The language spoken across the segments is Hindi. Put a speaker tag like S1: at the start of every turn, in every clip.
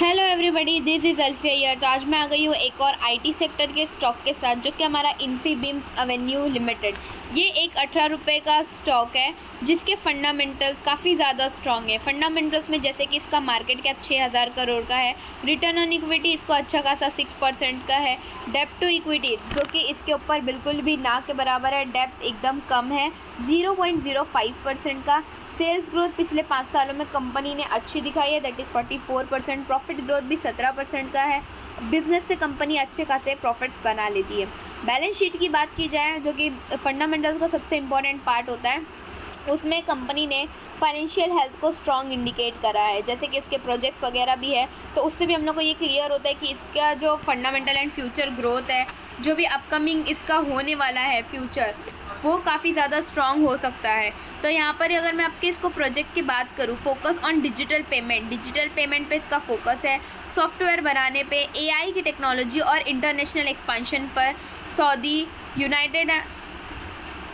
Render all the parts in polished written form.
S1: Hello everybody, this is Alfiya year. तो आज मैं आ गई हूँ एक और आईटी सेक्टर के स्टॉक के साथ, जो कि हमारा इन्फीबीम्स एवेन्यू लिमिटेड। ये एक 18 रुपये का स्टॉक है, जिसके फंडामेंटल्स काफ़ी ज़्यादा स्ट्रॉन्ग है। फंडामेंटल्स में जैसे कि इसका मार्केट कैप 6000 करोड़ का है, रिटर्न ऑन इक्विटी इसको अच्छा खासा 6% का है, डेप्ट टू इक्विटी जो कि इसके ऊपर बिल्कुल भी ना के बराबर है, डेप्ट एकदम कम है 0.05% का। सेल्स ग्रोथ पिछले 5 सालों में कंपनी ने अच्छी दिखाई है, दैट इज़ 44%। प्रॉफिट ग्रोथ भी 17% का है। बिजनेस से कंपनी अच्छे खासे प्रॉफिट्स बना लेती है। बैलेंस शीट की बात की जाए, जो कि फंडामेंटल्स का सबसे इम्पॉर्टेंट पार्ट होता है, उसमें कंपनी ने फाइनेंशियल हेल्थ को स्ट्रॉन्ग इंडिकेट करा है। जैसे कि इसके प्रोजेक्ट्स वगैरह भी है, तो उससे भी हम लोग को ये क्लियर होता है कि इसका जो फंडामेंटल एंड फ्यूचर ग्रोथ है, जो भी अपकमिंग इसका होने वाला है फ्यूचर, वो काफ़ी ज़्यादा स्ट्रॉन्ग हो सकता है। तो यहाँ पर अगर मैं आपके इसको प्रोजेक्ट की बात करूँ, फोकस ऑन डिजिटल पेमेंट पे इसका फोकस है। सॉफ्टवेयर बनाने पे, एआई की टेक्नोलॉजी और इंटरनेशनल एक्सपांशन पर। सऊदी, यूनाइटेड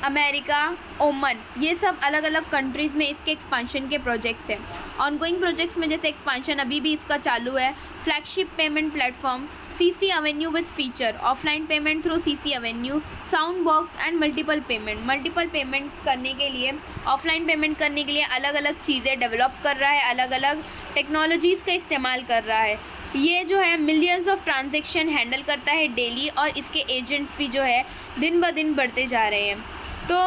S1: अमेरिका, ओमन, ये सब अलग अलग कंट्रीज़ में इसके एक्सपांशन के प्रोजेक्ट्स हैं। ऑनगोइंग प्रोजेक्ट्स में जैसे एक्सपांशन अभी भी इसका चालू है। Flagship payment platform CC Avenue with feature, offline payment through CC Avenue, sound box and multiple payment करने के लिए, ऑफलाइन पेमेंट करने के लिए अलग अलग चीज़ें डेवलप कर रहा है, अलग अलग टेक्नोलॉजीज़ का इस्तेमाल कर रहा है। ये जो है मिलियंस ऑफ ट्रांजेक्शन हैंडल करता है डेली, और इसके एजेंट्स भी जो है दिन ब दिन बढ़ते जा रहे हैं। तो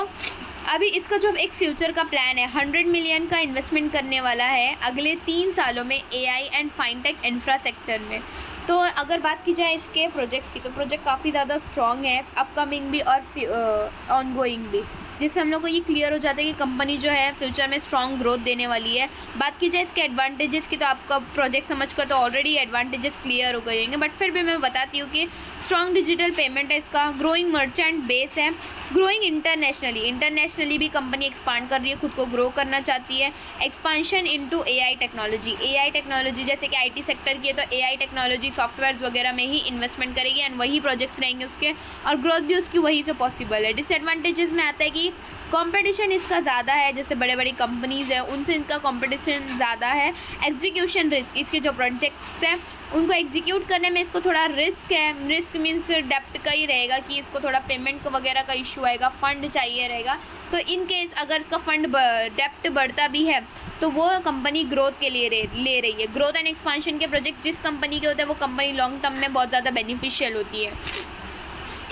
S1: अभी इसका जो एक फ्यूचर का प्लान है, 100 मिलियन का इन्वेस्टमेंट करने वाला है अगले 3 सालों में एआई एंड फाइनटेक इंफ्रा सेक्टर में। तो अगर बात की जाए इसके प्रोजेक्ट्स की, तो प्रोजेक्ट काफ़ी ज़्यादा स्ट्रॉन्ग है, अपकमिंग भी और ऑनगोइंग भी, जिससे हम लोग को ये क्लियर हो जाता है कि कंपनी जो है फ्यूचर में स्ट्रॉन्ग ग्रोथ देने वाली है। बात की जाए इसके एडवांटेजेस की, तो आपका प्रोजेक्ट समझकर तो ऑलरेडी एडवांटेजेस क्लियर हो गए होंगे, बट फिर भी मैं बताती हूँ कि स्ट्रॉन्ग डिजिटल पेमेंट है इसका, ग्रोइंग मर्चेंट बेस है, ग्रोइंग इंटरनेशनली भी कंपनी एक्सपांड कर रही है, खुद को ग्रो करना चाहती है। एक्सपांशन इनटू एआई टेक्नोलॉजी जैसे कि आईटी सेक्टर की है, तो एआई टेक्नोलॉजी सॉफ्टवेयर्स वगैरह में ही इन्वेस्टमेंट करेगी, एंड वही प्रोजेक्ट्स रहेंगे उसके, और ग्रोथ भी उसकी वही से पॉसिबल है। डिसएडवांटेजेस में आता है कि कंपटीशन इसका ज़्यादा है, जैसे बड़े बड़ी कंपनीज़ हैं उनसे इनका कंपटीशन ज़्यादा है। एग्जीक्यूशन रिस्क, इसके जो प्रोजेक्ट्स हैं उनको एग्जीक्यूट करने में इसको थोड़ा रिस्क मीन्स डेप्ट का ही रहेगा, कि इसको थोड़ा पेमेंट वगैरह का इशू आएगा, फंड चाहिए रहेगा। तो इन केस अगर इसका फंड डेप्ट बढ़ता भी है, तो वो कंपनी ग्रोथ के लिए ले रही है। ग्रोथ एंड एक्सपांशन के प्रोजेक्ट जिस कंपनी के होते हैं, वो कंपनी लॉन्ग टर्म में बहुत ज़्यादा बेनिफिशियल होती है।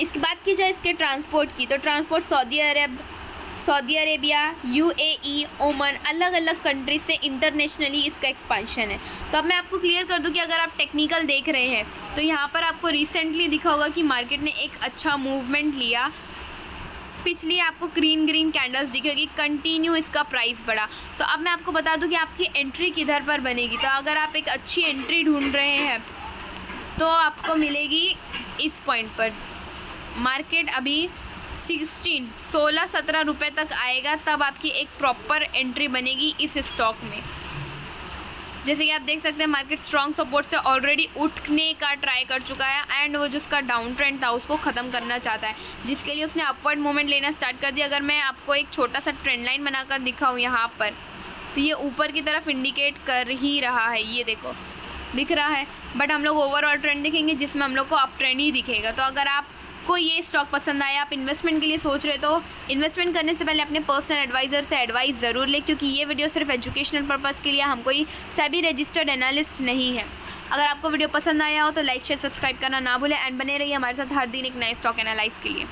S1: इसकी बात की जाए इसके ट्रांसपोर्ट की, तो ट्रांसपोर्ट सऊदी अरेबिया, यूएई, ओमन, अलग अलग कंट्रीज से इंटरनेशनली इसका एक्सपांशन है। तो अब मैं आपको क्लियर कर दूं कि अगर आप टेक्निकल देख रहे हैं, तो यहाँ पर आपको रिसेंटली दिखा होगा कि मार्केट ने एक अच्छा मूवमेंट लिया। पिछली आपको ग्रीन कैंडल्स दिखेगी, कंटिन्यू इसका प्राइस बढ़ा। तो अब मैं आपको बता दूं कि आपकी एंट्री किधर पर बनेगी। तो अगर आप एक अच्छी एंट्री ढूंढ रहे हैं, तो आपको मिलेगी इस पॉइंट पर। मार्केट अभी 16-17 रुपये तक आएगा, तब आपकी एक प्रॉपर एंट्री बनेगी इस स्टॉक में। जैसे कि आप देख सकते हैं, मार्केट स्ट्रॉन्ग सपोर्ट से ऑलरेडी उठने का ट्राई कर चुका है, एंड वो जिसका डाउन ट्रेंड था उसको ख़त्म करना चाहता है, जिसके लिए उसने अपवर्ड मूवमेंट लेना स्टार्ट कर दिया। अगर मैं आपको एक छोटा सा ट्रेंड लाइन बनाकर दिखाऊँ यहाँ पर, तो ये ऊपर की तरफ इंडिकेट कर ही रहा है, ये देखो दिख रहा है। बट हम लोग ओवरऑल ट्रेंड दिखेंगे, जिसमें हम लोग को अप ट्रेंड ही दिखेगा। तो अगर आपको ये स्टॉक पसंद आया, आप इन्वेस्टमेंट के लिए सोच रहे, तो इन्वेस्टमेंट करने से पहले अपने पर्सनल एडवाइज़र से एडवाइस ज़रूर लें, क्योंकि ये वीडियो सिर्फ एजुकेशनल पर्पज़ के लिए, हम कोई सेबी रजिस्टर्ड एनालिस्ट नहीं है। अगर आपको वीडियो पसंद आया हो तो लाइक शेयर सब्सक्राइब करना ना भूलें, एंड बने रहिए हमारे साथ हर दिन एक नए स्टॉक एनालाइज के लिए।